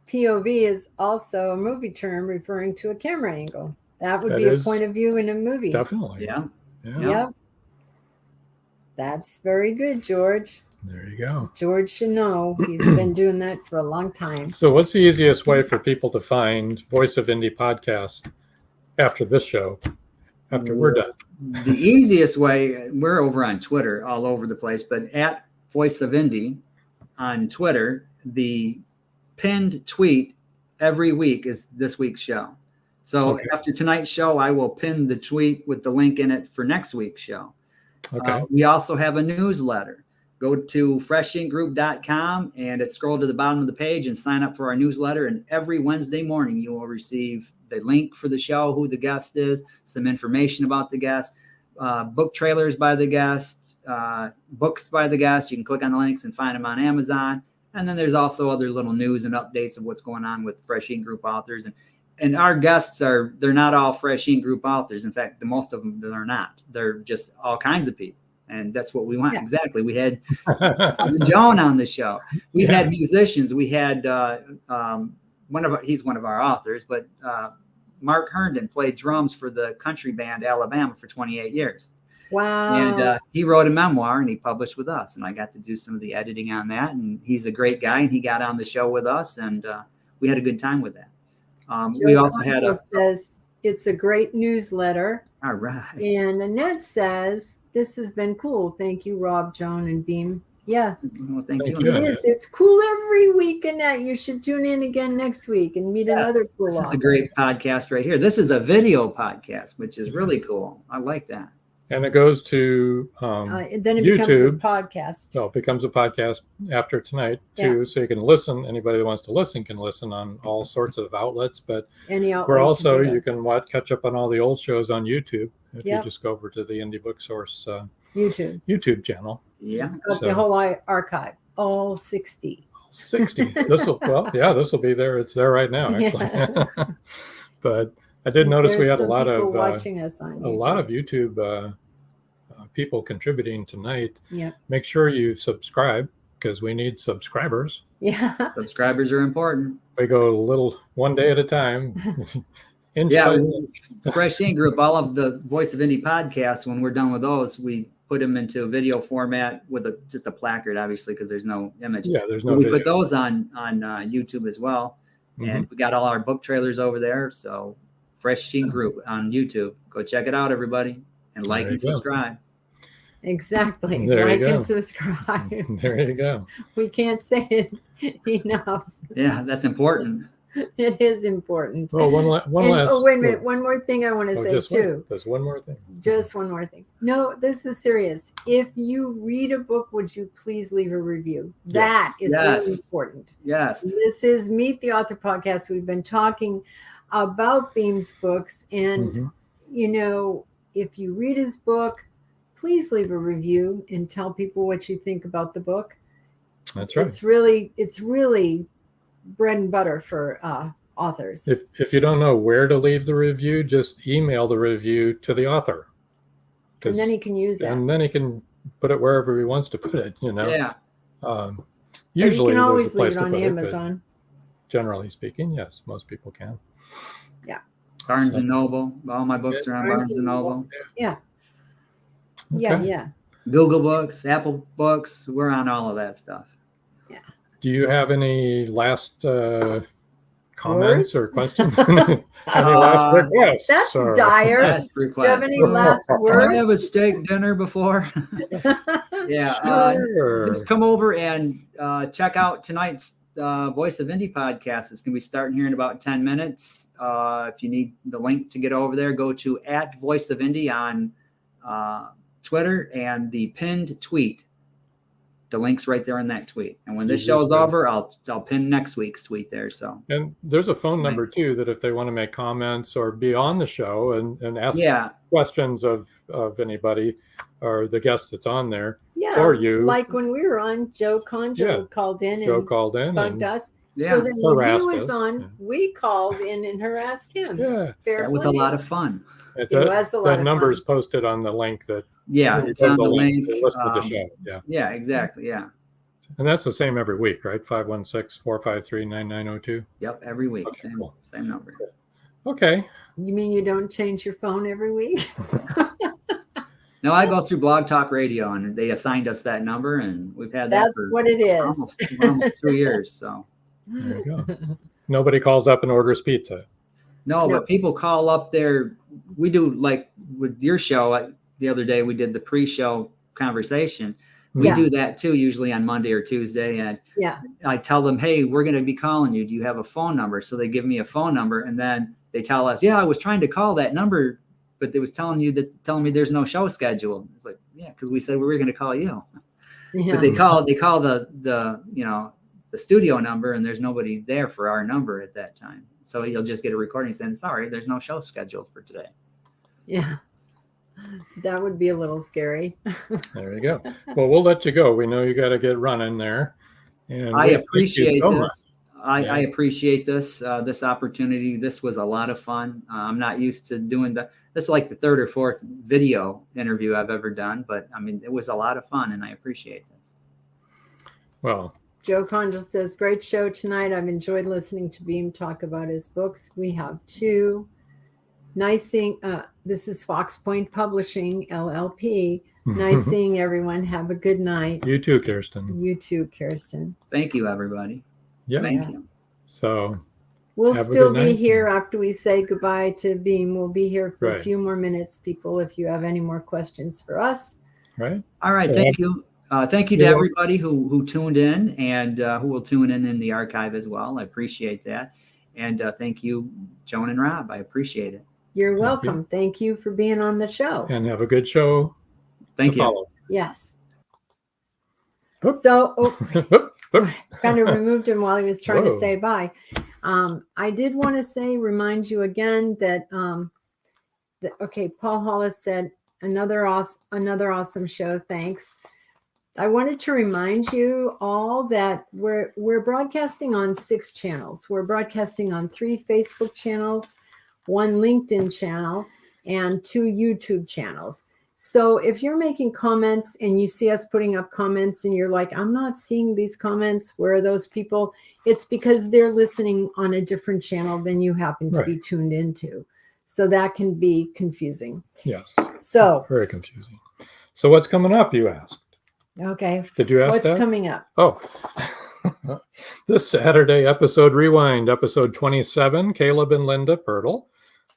POV is also a movie term referring to a camera angle. That would be a point of view in a movie. Definitely. Yeah. Yep. That's very good, George. There you go. George should know. He's been doing that for a long time. So what's the easiest way for people to find Voice of Indie podcast after this show, after we're done. The easiest way, we're over on Twitter all over the place, but at Voice of Indie on Twitter, the pinned tweet every week is this week's show. So after tonight's show, I will pin the tweet with the link in it for next week's show. Okay. We also have a newsletter. Go to freshinkgroup.com and scroll to the bottom of the page and sign up for our newsletter. And every Wednesday morning, you will receive the link for the show, who the guest is, some information about the guest, book trailers by the guest, books by the guest. You can click on the links and find them on Amazon. And then there's also other little news and updates of what's going on with Fresh Ink Group authors. And our guests they're not all Fresh Ink Group authors. In fact, the most of them are not. They're just all kinds of people. And that's what we want. Yeah. Exactly. We had Joan on the show. We've had musicians. We had he's one of our authors, but Mark Herndon played drums for the country band Alabama for 28 years. Wow. And he wrote a memoir and he published with us. And I got to do some of the editing on that. And he's a great guy. And he got on the show with us. And we had a good time with that. We also had says it's a great newsletter. All right. And Annette says, this has been cool. Thank you, Rob, Joan, and Beem. Yeah. Well, thank you. It is. It's cool every week, Annette. You should tune in again next week and meet another cool This is a great podcast right here. This is a video podcast, which is really cool. I like that. And it goes to then it YouTube. Becomes a podcast. So it becomes a podcast after tonight too. So you can listen. Anybody that wants to listen can listen on all sorts of outlets. But we're also you can catch up on all the old shows on YouTube if you just go over to the Indie Book Source YouTube channel. Yeah, it's got the whole archive, all 60. 60. This will be there. It's there right now, actually. Yeah. But I did notice we had a lot of watching us on a lot of YouTube people contributing tonight. Yeah. Make sure you subscribe because we need subscribers. Yeah. Subscribers are important. We go one day at a time. Fresh Ink Group, all of the Voice of Indie podcasts, when we're done with those, we put them into a video format with just a placard, obviously, because there's no image. Yeah, there's no We video. put those on YouTube as well. And we got all our book trailers over there. So Fresh Ink Group on YouTube. Go check it out, everybody. And like and subscribe. Exactly. There like you go. and subscribe. There you go. We can't say it enough. Yeah, that's important. It is important. Well, one last. Oh, wait a minute. One more thing I want to say too. There's one more thing. Just one more thing. No, this is serious. If you read a book, would you please leave a review? That is really important. Yes. This is Meet the Author podcast. We've been talking about Beem's books, and if you read his book, please leave a review and tell people what you think about the book. That's right. It's really bread and butter for authors. If you don't know where to leave the review, just email the review to the author. And then he can use it. And then he can put it wherever he wants to put it, Yeah. Usually you can always there's a place leave it on to put Amazon. But generally speaking, yes, most people can. Yeah. Barnes and Noble. All my books are on Barnes and Noble. Yeah. Okay. Yeah. Google Books, Apple Books. We're on all of that stuff. Yeah. Do you have any last comments or questions? Any last requests? That's or... dire. Last Do request. you have any last Can I words? have a steak dinner before? Sure. Just come over and check out tonight's Voice of Indie podcast. It's going to be starting here in about 10 minutes. If you need the link to get over there, go to @Voice of Indie on Twitter, and the pinned tweet. The link's right there in that tweet. And when this show's over, I'll pin next week's tweet there. So, and there's a phone number too that if they want to make comments or be on the show and ask questions of anybody or the guest that's on there, or you, like when we were on, Joe Conjo called in and bugged us. So then when he was on, we called in and harassed him. Yeah, that was a lot of fun. It was a lot of fun. That number's posted on the link that. Yeah, it's on the link. The show. Yeah, exactly. Yeah. And that's the same every week, right? 516-453-9902. Yep, every week. Okay, same number. Okay. You mean you don't change your phone every week? No, I go through Blog Talk Radio, and they assigned us that number, and we've had that for what it is. Almost 2 years. So there you go. Nobody calls up and orders pizza. No, but people call up there. We do, like with your show the other day, we did the pre-show conversation. We do that too, usually on Monday or Tuesday. And I tell them, hey, we're going to be calling you. Do you have a phone number? So they give me a phone number, and then they tell us, I was trying to call that number, but they was telling me there's no show scheduled. It's like, because we said we were going to call you. But they call the studio number, and there's nobody there for our number at that time. So you'll just get a recording saying, sorry, there's no show scheduled for today. Yeah. That would be a little scary. There you go. Well, we'll let you go. We know you got to get running there. And I appreciate this. I appreciate this opportunity. This was a lot of fun. I'm not used to doing this is like the third or fourth video interview I've ever done, but I mean, it was a lot of fun, and I appreciate this. Well, Joe Condell says, great show tonight. I've enjoyed listening to Beem talk about his books. We have two. Nice seeing, this is Fox Point Publishing, LLP. Nice seeing everyone. Have a good night. You too, Kirsten. You too, Kirsten. Thank you, everybody. Yeah. Thank you. So we'll still be here after we say goodbye to Beem. We'll be here for a few more minutes, people, if you have any more questions for us. Right. All right. So thank you. Thank you to everybody who tuned in and who will tune in the archive as well. I appreciate that. And thank you, Joan and Rob. I appreciate it. You're welcome. Thank you for being on the show. And have a good show. Thank you. Follow. Yes. So, kind of removed him while he was trying to say bye. I did want to remind you again that, Paul Hollis said, another awesome show. Thanks. I wanted to remind you all that we're broadcasting on 6 channels. We're broadcasting on 3 Facebook channels, 1 LinkedIn channel, and 2 YouTube channels. So if you're making comments and you see us putting up comments and you're like, I'm not seeing these comments, where are those people? It's because they're listening on a different channel than you happen to be tuned into. So that can be confusing. Yes. So very confusing. So what's coming up, you asked? Okay. Did you ask what's that? Coming up? Oh, this Saturday, episode Rewind, episode 27, Caleb and Linda Pirtle.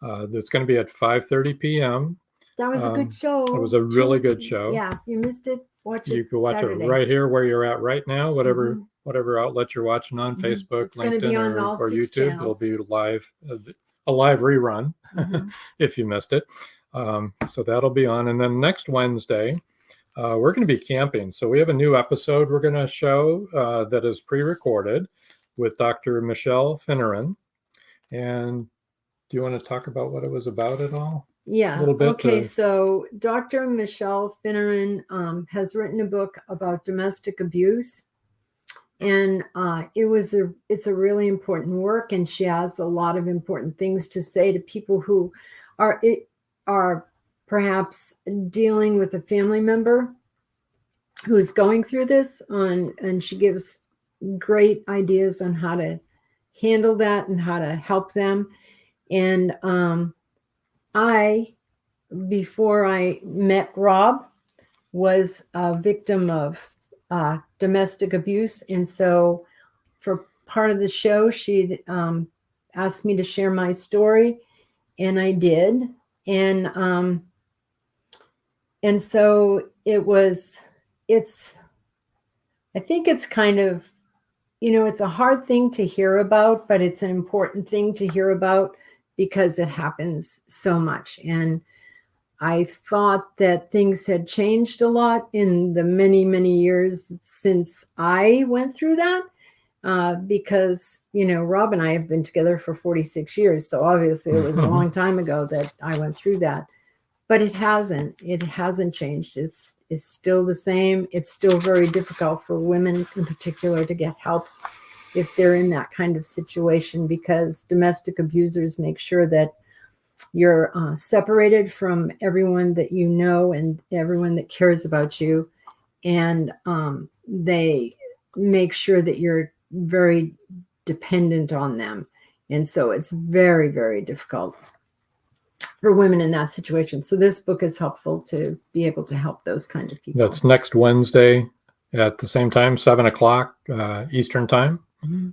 That's going to be at 5:30 p.m. That was a good show. It was a really good show. Yeah, if you missed it, watch it. You can watch Saturday. it right here where you're at right now, whatever outlet you're watching on, Facebook, it's LinkedIn, or YouTube. Channels. It'll be live, a live rerun if you missed it. So that'll be on. And then next Wednesday, we're going to be camping. So we have a new episode we're going to show that is pre-recorded with Dr. Michelle Finneran. And do you want to talk about what it was about at all? Yeah. A little bit. Okay. So Dr. Michelle Finneran has written a book about domestic abuse. And it's a really important work. And she has a lot of important things to say to people who are perhaps dealing with a family member who's going through this. And she gives great ideas on how to handle that and how to help them. And before I met Rob, was a victim of domestic abuse. And so for part of the show, she'd asked me to share my story, and I did. And so I think it's kind of, it's a hard thing to hear about, but it's an important thing to hear about because it happens so much. And I thought that things had changed a lot in the many, many years since I went through that, because, Rob and I have been together for 46 years. So obviously it was a long time ago that I went through that, but it hasn't changed. It's still the same. It's still very difficult for women in particular to get help if they're in that kind of situation, because domestic abusers make sure that you're separated from everyone that you know and everyone that cares about you. And they make sure that you're very dependent on them. And so it's very, very difficult for women in that situation. So this book is helpful to be able to help those kind of people. That's next Wednesday at the same time, 7 o'clock Eastern time,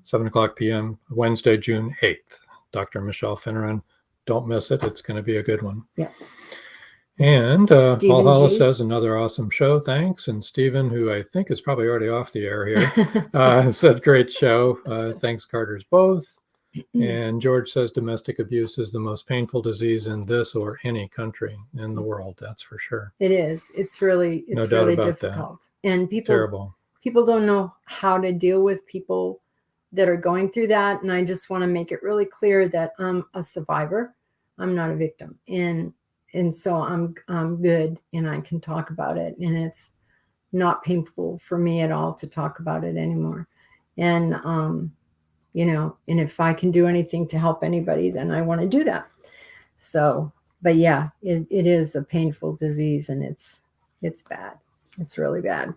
7 o'clock p.m., Wednesday, June 8th. Dr. Michelle Finneran. Don't miss it. It's going to be a good one. Yeah. And Paul Hollis G. says, another awesome show. Thanks. And Stephen, who I think is probably already off the air here, said, great show. Thanks, Carters, both. And George says, domestic abuse is the most painful disease in this or any country in the world. That's for sure. It is. It's really difficult. And people don't know how to deal with people that are going through that. And I just want to make it really clear that I'm a survivor. I'm not a victim. And so I'm good, and I can talk about it, and it's not painful for me at all to talk about it anymore. And you know, and if I can do anything to help anybody, then I want to do that. So, but yeah, it is a painful disease, and it's bad. It's really bad.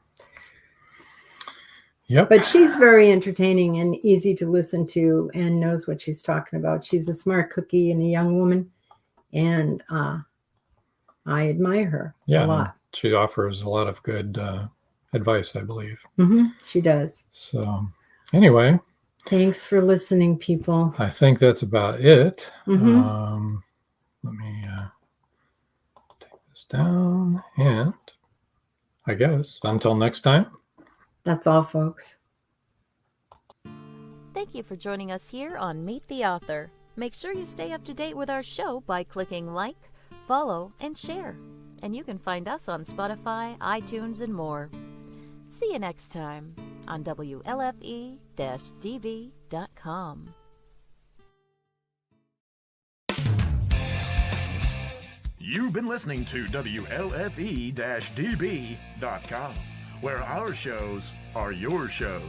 Yep. But she's very entertaining and easy to listen to, and knows what she's talking about. She's a smart cookie and a young woman, and I admire her a lot. She offers a lot of good advice, I believe. Mm-hmm. She does. So anyway. Thanks for listening, people. I think that's about it. Mm-hmm. Let me take this down. And I guess until next time. That's all, folks. Thank you for joining us here on Meet the Author. Make sure you stay up to date with our show by clicking like, follow, and share. And you can find us on Spotify, iTunes, and more. See you next time on WLFE-DB.com. You've been listening to WLFE-DB.com, where our shows are your shows.